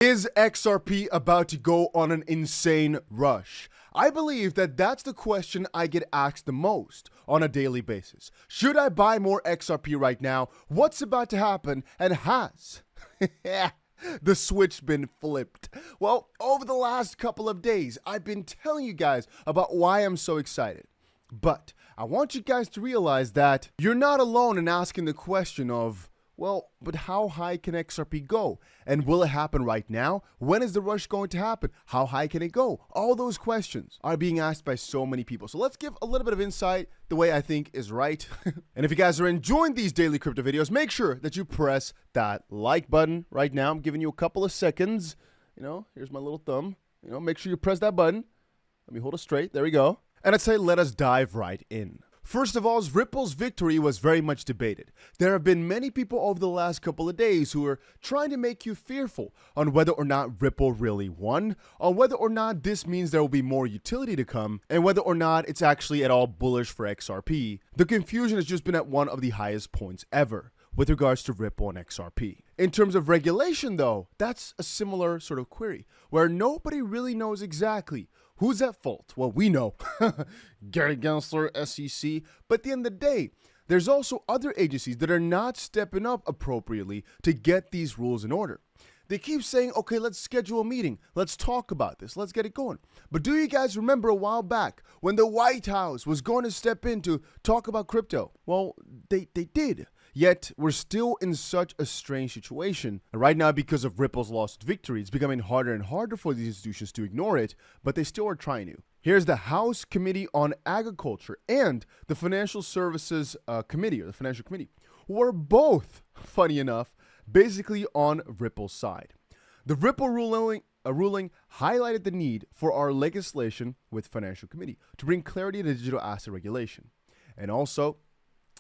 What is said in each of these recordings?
Is XRP about to go on an insane rush? I believe that that's the question I get asked the most on a daily basis. Should I buy more XRP right now? What's about to happen? And has the switch been flipped? Well, over the last couple of days, I've been telling you guys about why I'm so excited. But I want you guys to realize that you're not alone in asking the question of, well, but how high can XRP go? And will it happen right now? When is the rush going to happen? How high can it go? All those questions are being asked by so many people. So let's give a little bit of insight the way I think is right. And if you guys are enjoying these daily crypto videos, make sure that you press that like button right now. I'm giving you a couple of seconds. Here's my little thumb. Make sure you press that button. Let me hold it straight. There we go. And I'd say let us dive right in. First of all, Ripple's victory was very much debated. There have been many people over the last couple of days who are trying to make you fearful on whether or not Ripple really won, on whether or not this means there will be more utility to come, and whether or not it's actually at all bullish for XRP. The confusion has just been at one of the highest points ever with regards to Ripple and XRP. In terms of regulation, though, that's a similar sort of query, where nobody really knows exactly who's at fault. Well, we know, Gary Ganser, SEC, but at the end of the day, there's also other agencies that are not stepping up appropriately to get these rules in order. They keep saying, okay, let's schedule a meeting. Let's talk about this. Let's get it going. But do you guys remember a while back when the White House was going to step in to talk about crypto? Well, they did. Yet, we're still in such a strange situation. And right now, because of Ripple's lost victory, it's becoming harder and harder for these institutions to ignore it, but they still are trying to. Here's the House Committee on Agriculture and the Financial Services Committee, or the Financial Committee, who are both, funny enough, basically on Ripple's side. The Ripple ruling highlighted the need for our legislation with Financial Committee to bring clarity to digital asset regulation. And also,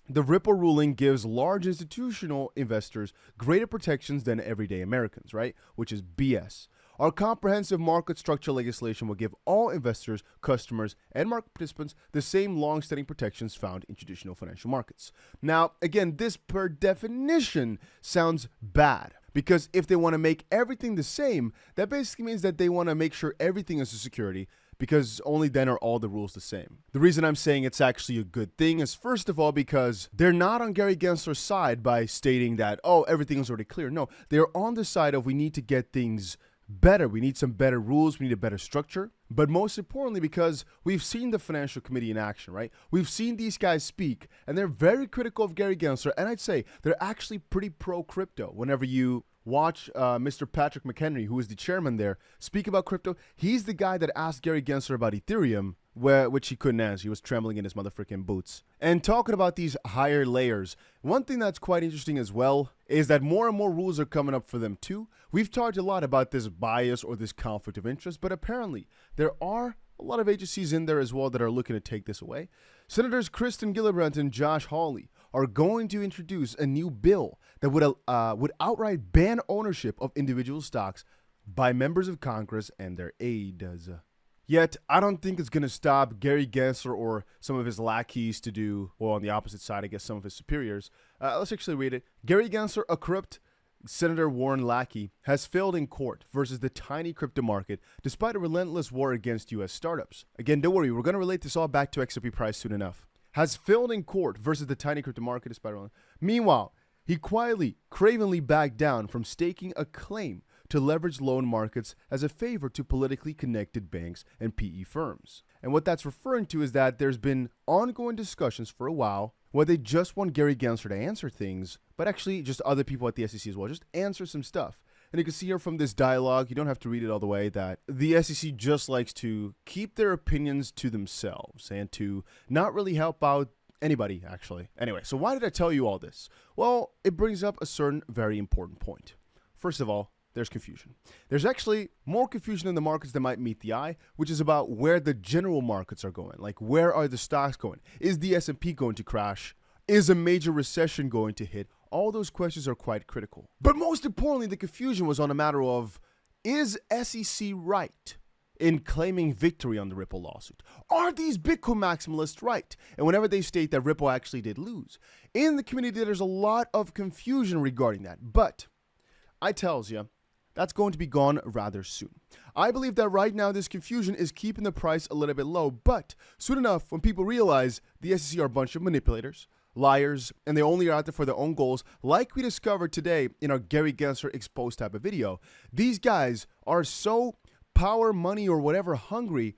the Ripple ruling gives large institutional investors greater protections than everyday Americans, right? Which is BS. Our comprehensive market structure legislation will give all investors, customers, and market participants the same long-standing protections found in traditional financial markets. Now, again, this per definition sounds bad, because if they want to make everything the same, that basically means that they want to make sure everything is a security, because only then are all the rules the same. The reason I'm saying it's actually a good thing is, first of all, because they're not on Gary Ganser's side by stating that, oh, everything is already clear. No, they're on the side of we need to get things better. We need some better rules. We need a better structure. But most importantly, because we've seen the Financial Committee in action, right? We've seen these guys speak, and they're very critical of Gary Ganser. And I'd say they're actually pretty pro-crypto. Whenever you watch Mr. Patrick McHenry, who is the chairman there, speak about crypto, he's the guy that asked Gary Ganser about Ethereum, which he couldn't answer. He was trembling in his motherfucking boots. And talking about these higher layers, one thing that's quite interesting as well is that more and more rules are coming up for them too. We've talked a lot about this bias or this conflict of interest, but apparently there are a lot of agencies in there as well that are looking to take this away. Senators Kristen Gillibrand and Josh Hawley are going to introduce a new bill that would outright ban ownership of individual stocks by members of Congress and their aides. Yet, I don't think it's going to stop Gary Ganser or some of his lackeys to do, well, on the opposite side, I guess some of his superiors. Let's actually read it. Gary Ganser, a corrupt Senator Warren lackey, has failed in court versus the tiny crypto market despite a relentless war against U.S. startups. Again, don't worry, we're going to relate this all back to XRP price soon enough. Has failed in court versus the tiny crypto market despite a Meanwhile, he quietly, cravenly backed down from staking a claim to leverage loan markets as a favor to politically connected banks and PE firms. And what that's referring to is that there's been ongoing discussions for a while where they just want Gary Ganser to answer things, but actually just other people at the SEC as well, just answer some stuff. And you can see here from this dialogue, you don't have to read it all the way, that the SEC just likes to keep their opinions to themselves and to not really help out anybody, actually. Anyway, so why did I tell you all this? Well, it brings up a certain very important point. First of all, there's confusion. There's actually more confusion in the markets than might meet the eye, which is about where the general markets are going. Like, where are the stocks going? Is the S&P going to crash? Is a major recession going to hit? All those questions are quite critical. But most importantly, the confusion was on a matter of, is SEC right in claiming victory on the Ripple lawsuit? Are these Bitcoin maximalists right? And whenever they state that Ripple actually did lose, in the community, there's a lot of confusion regarding that. But I tells you, That's going to be gone rather soon. I believe that right now this confusion is keeping the price a little bit low, but soon enough, when people realize the SEC are a bunch of manipulators, liars, and they only are out there for their own goals, like we discovered today in our Gary Ganser exposed type of video, these guys are so power, money, or whatever hungry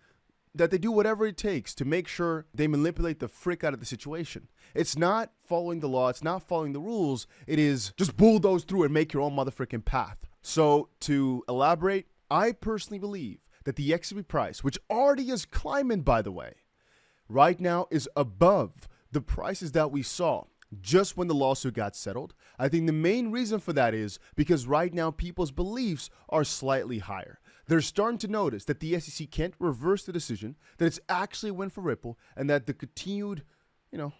that they do whatever it takes to make sure they manipulate the frick out of the situation. It's not following the law, it's not following the rules, it is just bulldoze through and make your own motherfucking path. So to elaborate, I personally believe that the XRP price, which already is climbing by the way, right now is above the prices that we saw just when the lawsuit got settled. I think the main reason for that is because right now people's beliefs are slightly higher. They're starting to notice that the SEC can't reverse the decision, that it's actually a win for Ripple, and that the continued,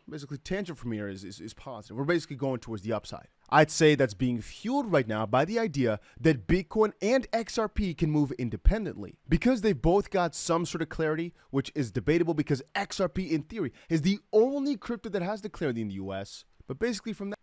basically tangent from here is positive. We're basically going towards the upside. I'd say that's being fueled right now by the idea that Bitcoin and XRP can move independently. Because they've both got some sort of clarity, which is debatable because XRP in theory is the only crypto that has the clarity in the US. But basically from that...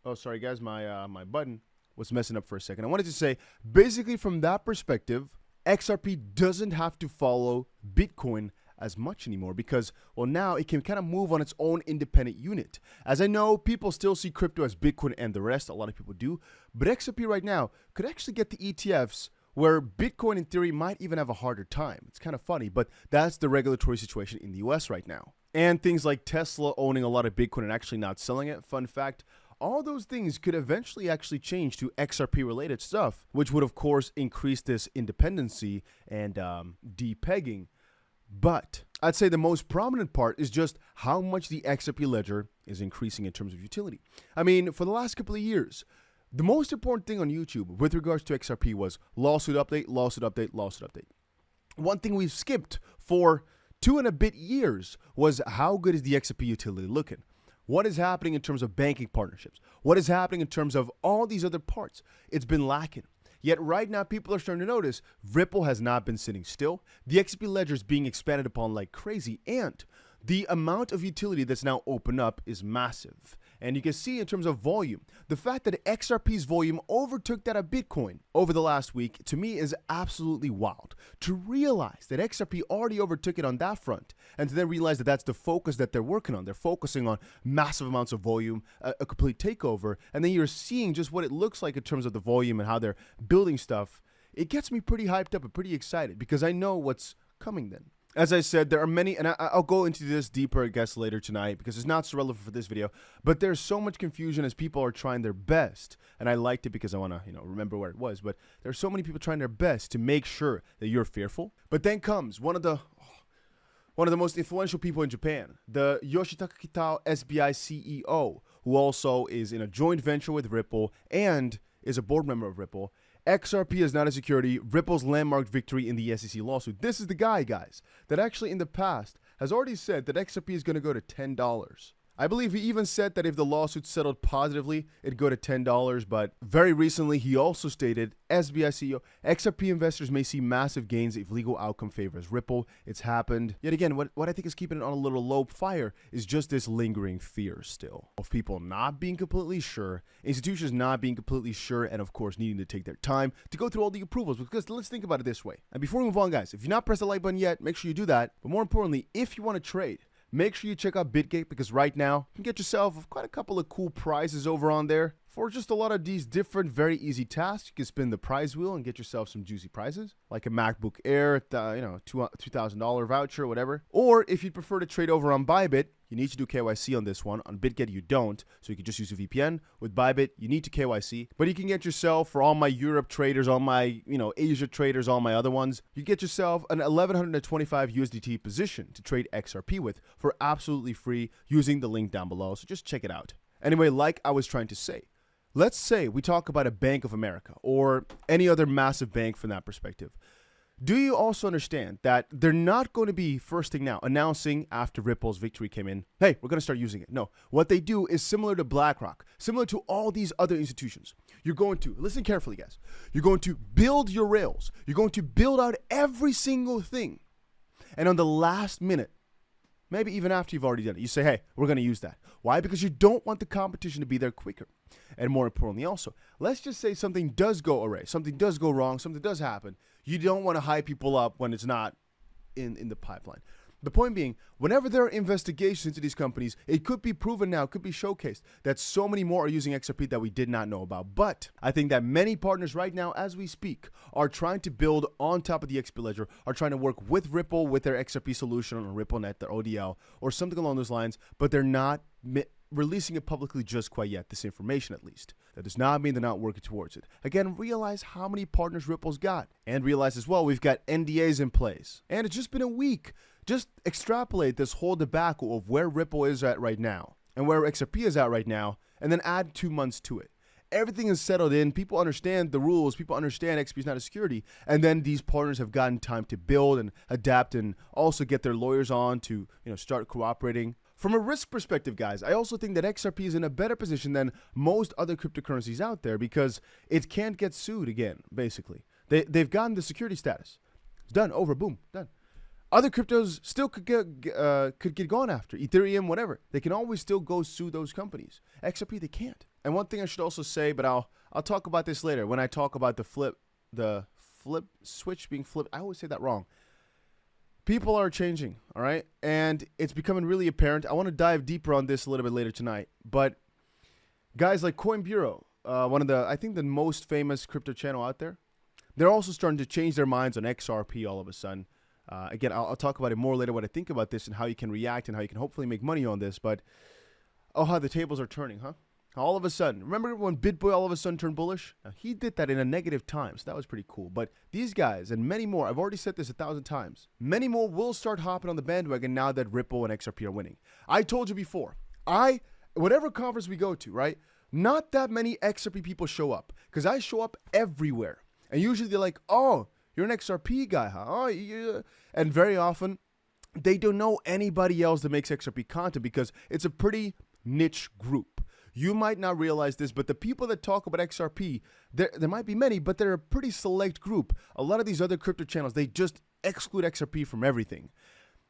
Oh, sorry guys, my button was messing up for a second. I wanted to say, basically from that perspective, XRP doesn't have to follow Bitcoin as much anymore because, well, now it can kind of move on its own independent unit. As I know, people still see crypto as Bitcoin and the rest. A lot of people do. But XRP right now could actually get the ETFs where Bitcoin in theory might even have a harder time. It's kind of funny, but that's the regulatory situation in the US right now. And things like Tesla owning a lot of Bitcoin and actually not selling it. Fun fact, all those things could eventually actually change to XRP related stuff, which would of course increase this independency and depegging. But I'd say the most prominent part is just how much the XRP ledger is increasing in terms of utility. I mean, for the last couple of years, the most important thing on YouTube with regards to XRP was lawsuit update, lawsuit update, lawsuit update. One thing we've skipped for 2 and a bit years was how good is the XRP utility looking? What is happening in terms of banking partnerships? What is happening in terms of all these other parts? It's been lacking. Yet right now, people are starting to notice Ripple has not been sitting still. The XRP ledger is being expanded upon like crazy, and the amount of utility that's now opened up is massive. And you can see in terms of volume, the fact that XRP's volume overtook that of Bitcoin over the last week, to me is absolutely wild. To realize that XRP already overtook it on that front, and to then realize that that's the focus that they're working on. They're focusing on massive amounts of volume, a complete takeover, and then you're seeing just what it looks like in terms of the volume and how they're building stuff. It gets me pretty hyped up and pretty excited because I know what's coming then. As I said, there are many, and I'll go into this deeper, I guess, later tonight because it's not so relevant for this video, but there's so much confusion as people are trying their best, and I liked it because I want to, remember where it was, but there's so many people trying their best to make sure that you're fearful. But then comes one of the most influential people in Japan, the Yoshitaka Kitao SBI CEO, who also is in a joint venture with Ripple and is a board member of Ripple. XRP is not a security, Ripple's landmark victory in the SEC lawsuit. This is the guy, guys, that actually in the past has already said that XRP is going to go to $10. I believe he even said that if the lawsuit settled positively, it'd go to $10, but very recently he also stated, SBI CEO, XRP investors may see massive gains if legal outcome favors Ripple. It's happened. Yet again, what I think is keeping it on a little low fire is just this lingering fear still of people not being completely sure, institutions not being completely sure, and of course needing to take their time to go through all the approvals. Because let's think about it this way. And before we move on, guys, if you've not pressed the like button yet, make sure you do that. But more importantly, if you want to trade, make sure you check out BitGate because right now you can get yourself quite a couple of cool prizes over on there. For just a lot of these different, very easy tasks, you can spin the prize wheel and get yourself some juicy prizes, like a MacBook Air, $2,000 voucher or whatever. Or if you'd prefer to trade over on Bybit, you need to do KYC on this one. On BitGet, you don't, so you can just use a VPN. With Bybit, you need to KYC, but you can get yourself, for all my Europe traders, all my, Asia traders, all my other ones, you get yourself an 1125 USDT position to trade XRP with for absolutely free using the link down below, so just check it out. Anyway, like I was trying to say, let's say we talk about a Bank of America or any other massive bank from that perspective. Do you also understand that they're not going to be first thing now announcing after Ripple's victory came in, hey, we're going to start using it? No, what they do is similar to BlackRock, similar to all these other institutions. You're going to, listen carefully guys, you're going to build your rails. You're going to build out every single thing. And on the last minute, Maybe even after you've already done it. You say, hey, we're going to use that. Why? Because you don't want the competition to be there quicker. And more importantly also, let's just say something does go awry, something does go wrong, something does happen. You don't want to hype people up when it's not in the pipeline. The point being, whenever there are investigations into these companies, it could be proven now, it could be showcased that so many more are using XRP that we did not know about. But I think that many partners right now, as we speak, are trying to build on top of the XP ledger, are trying to work with Ripple with their XRP solution on RippleNet, their ODL, or something along those lines, but they're not releasing it publicly just quite yet, this information at least. That does not mean they're not working towards it. Again, realize how many partners Ripple's got, and realize as well we've got NDAs in place. And it's just been a week. Just extrapolate this whole debacle of where Ripple is at right now and where XRP is at right now, and then add 2 months to it. Everything is settled in. People understand the rules. People understand XP is not a security. And then these partners have gotten time to build and adapt and also get their lawyers on to, start cooperating. From a risk perspective, guys, I also think that XRP is in a better position than most other cryptocurrencies out there because it can't get sued again, basically. They've gotten the security status. It's done, over, boom, done. Other cryptos still could get gone after. Ethereum, whatever. They can always still go sue those companies. XRP, they can't. And one thing I should also say, but I'll talk about this later when I talk about the flip switch being flipped. I always say that wrong. People are changing, all right? And it's becoming really apparent. I want to dive deeper on this a little bit later tonight. But guys like Coin Bureau, one of the most famous crypto channel out there, they're also starting to change their minds on XRP all of a sudden. Again, I'll talk about it more later, what I think about this and how you can react and how you can hopefully make money on this. But, how the tables are turning, huh? All of a sudden. Remember when BitBoy all of a sudden turned bullish? Now, he did that in a negative time, so that was pretty cool. But these guys and many more, I've already said this 1,000 times, many more will start hopping on the bandwagon now that Ripple and XRP are winning. I told you before, whatever conference we go to, right, not that many XRP people show up because I show up everywhere. And usually they're like, oh, you're an XRP guy, huh? Oh, yeah. And very often, they don't know anybody else that makes XRP content because it's a pretty niche group. You might not realize this, but the people that talk about XRP, there might be many, but they're a pretty select group. A lot of these other crypto channels, they just exclude XRP from everything.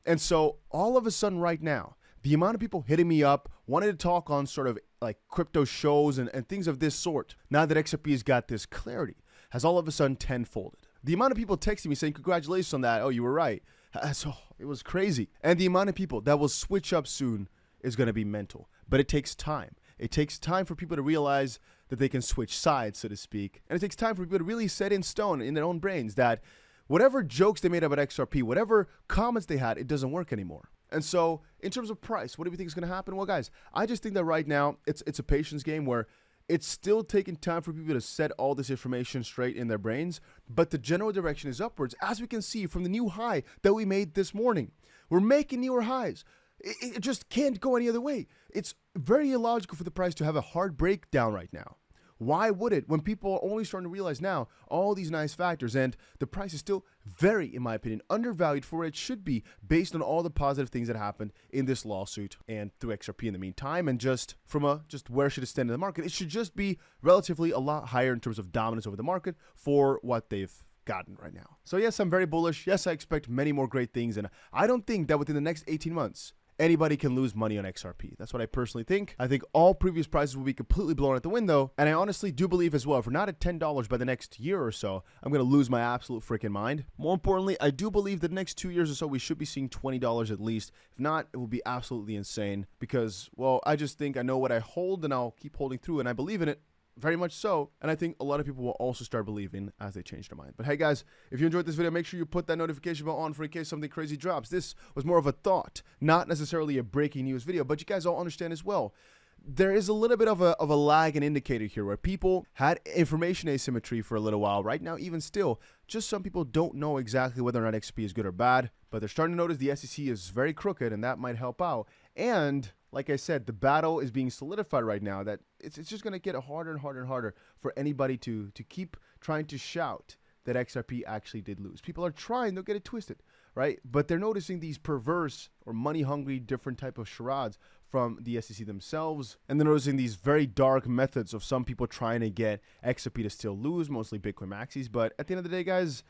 And so all of a sudden right now, the amount of people hitting me up, wanting to talk on sort of like crypto shows and things of this sort, now that XRP has got this clarity, has all of a sudden tenfolded. The amount of people texting me saying, congratulations on that. Oh, you were right. So it was crazy. And the amount of people that will switch up soon is going to be mental. But it takes time. It takes time for people to realize that they can switch sides, so to speak. And it takes time for people to really set in stone in their own brains that whatever jokes they made about XRP, whatever comments they had, it doesn't work anymore. And so in terms of price, what do we think is going to happen? Well, guys, I just think that right now it's a patience game where it's still taking time for people to set all this information straight in their brains, but the general direction is upwards, as we can see from the new high that we made this morning. We're making newer highs. It just can't go any other way. It's very illogical for the price to have a hard breakdown right now. Why would it when people are only starting to realize now all these nice factors and the price is still very, in my opinion, undervalued for where it should be based on all the positive things that happened in this lawsuit and through XRP in the meantime, and just from just where should it stand in the market? It should just be relatively a lot higher in terms of dominance over the market for what they've gotten right now. So yes, I'm very bullish. Yes, I expect many more great things, and I don't think that within the next 18 months, anybody can lose money on XRP. That's what I personally think. I think all previous prices will be completely blown out the window. And I honestly do believe as well, if we're not at $10 by the next year or so, I'm going to lose my absolute freaking mind. More importantly, I do believe that the next 2 years or so, we should be seeing $20 at least. If not, it will be absolutely insane because, well, I just think I know what I hold and I'll keep holding through and I believe in it. Very much so. And I think a lot of people will also start believing as they change their mind. But hey guys, if you enjoyed this video, make sure you put that notification bell on for in case something crazy drops. This was more of a thought, not necessarily a breaking news video, but you guys all understand as well. There is a little bit of a lag and indicator here where people had information asymmetry for a little while. Right now, even still, just some people don't know exactly whether or not XP is good or bad, but they're starting to notice the SEC is very crooked and that might help out. And like I said, the battle is being solidified right now that it's just going to get harder and harder and harder for anybody to keep trying to shout that XRP actually did lose. People are trying, they'll get it twisted, right? But they're noticing these perverse or money-hungry different type of charades from the SEC themselves. And they're noticing these very dark methods of some people trying to get XRP to still lose, mostly Bitcoin maxis. But at the end of the day, guys,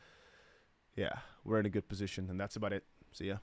yeah, we're in a good position. And that's about it. See ya.